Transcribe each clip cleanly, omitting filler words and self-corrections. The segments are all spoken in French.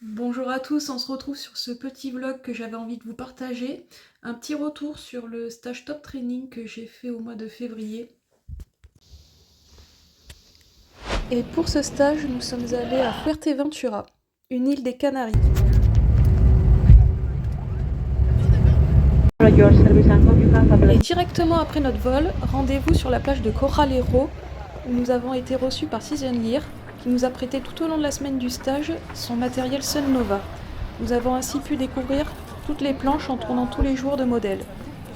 Bonjour à tous, on se retrouve sur ce petit vlog que j'avais envie de vous partager. Un petit retour sur le stage Top Training que j'ai fait au mois de février. Et pour ce stage, nous sommes allés à Fuerteventura, une île des Canaries. Et directement après notre vol, rendez-vous sur la plage de Corralero, où nous avons été reçus par Season Gear, qui nous a prêté tout au long de la semaine du stage son matériel Sun Nova. Nous avons ainsi pu découvrir toutes les planches en tournant tous les jours de modèles.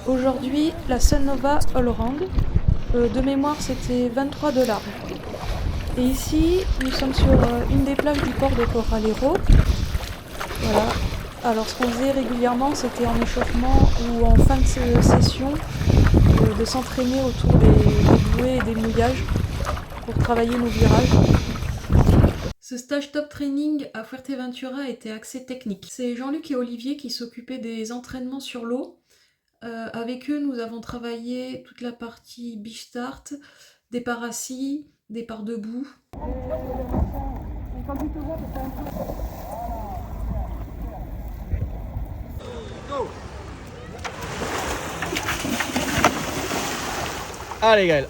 Aujourd'hui, la Sun Nova Allround, de mémoire c'était 23 $. Et ici, nous sommes sur une des plages du port de Corralero. Voilà. Alors ce qu'on faisait régulièrement, c'était en échauffement ou en fin de session, de s'entraîner autour des bouées et des mouillages pour travailler nos virages. Ce stage top training à Fuerteventura était axé technique. C'est Jean-Luc et Olivier qui s'occupaient des entraînements sur l'eau. Avec eux, nous avons travaillé toute la partie beach start, départ assis, départ debout. Allez Gaël.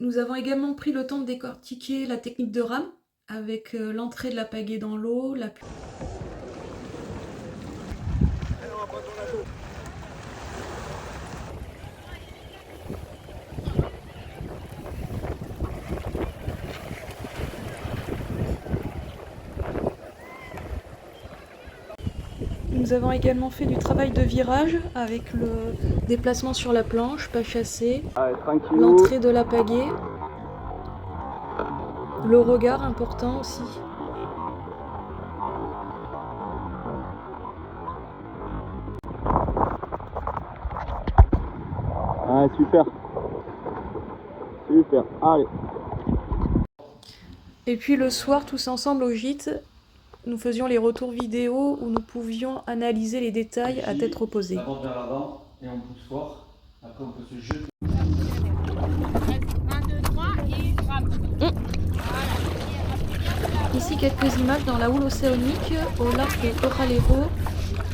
Nous avons également pris le temps de décortiquer la technique de rame, avec l'entrée de la pagaie dans l'eau, la... Nous avons également fait du travail de virage avec le déplacement sur la planche, pas chassé, l'entrée de la pagaie, le regard important aussi. Ah super. Super. Allez. Et puis le soir, tous ensemble au gîte, nous faisions les retours vidéo où nous pouvions analyser les détails à tête reposée. La porte vers l'avant et on pousse fort. Après on peut se jeter. 1, 2, 3 et rame. Ici quelques images dans la houle océanique, au large de Corralero.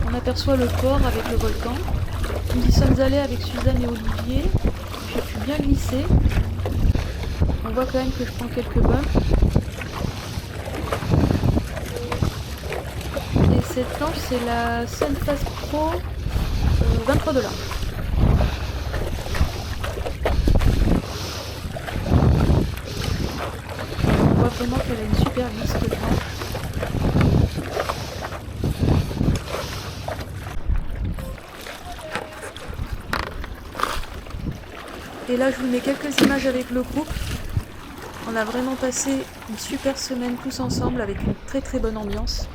On aperçoit le port avec le volcan. Nous y sommes allés avec Suzanne et Olivier. J'ai pu bien glisser. On voit quand même que je prends quelques bumps. Et cette planche, c'est la Sunfast Pro 23 $. On voit vraiment qu'elle a une super vis de planche. Et là, je vous mets quelques images avec le groupe. On a vraiment passé une super semaine tous ensemble avec une très très bonne ambiance.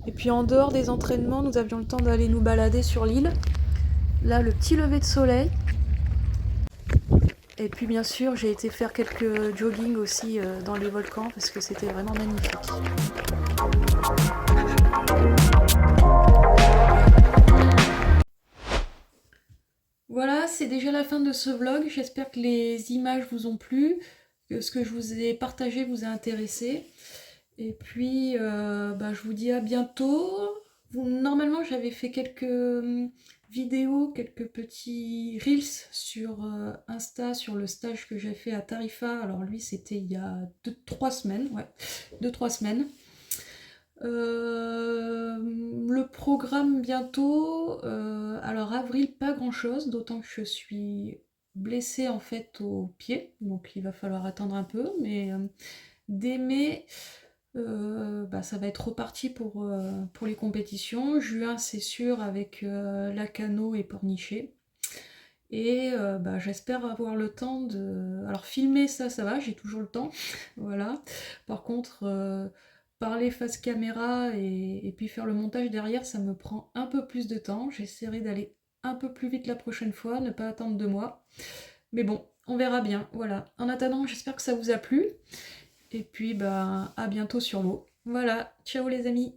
Et puis en dehors des entraînements, nous avions le temps d'aller nous balader sur l'île. Là, le petit lever de soleil. Et puis bien sûr, j'ai été faire quelques jogging aussi dans les volcans parce que c'était vraiment magnifique. Voilà, c'est déjà la fin de ce vlog. J'espère que les images vous ont plu, que ce que je vous ai partagé vous a intéressé. Et puis, je vous dis à bientôt. Normalement, j'avais fait quelques vidéos, quelques petits reels sur Insta, sur le stage que j'ai fait à Tarifa. Alors lui, c'était il y a 2-3 semaines. Ouais, 2-3 semaines. Le programme bientôt, alors avril pas grand chose, d'autant que je suis blessée en fait au pied, donc il va falloir attendre un peu, mais Dès mai, ça va être reparti pour les compétitions. Juin, c'est sûr, avec Lacanau et Pornichet. Et j'espère avoir le temps de... Alors filmer ça va, j'ai toujours le temps, voilà. Par contre, parler face caméra et puis faire le montage derrière, ça me prend un peu plus de temps. J'essaierai d'aller un peu plus vite la prochaine fois, ne pas attendre 2 mois. Mais bon, on verra bien, voilà. En attendant, j'espère que ça vous a plu. Et puis, à bientôt sur l'eau. Voilà, ciao les amis!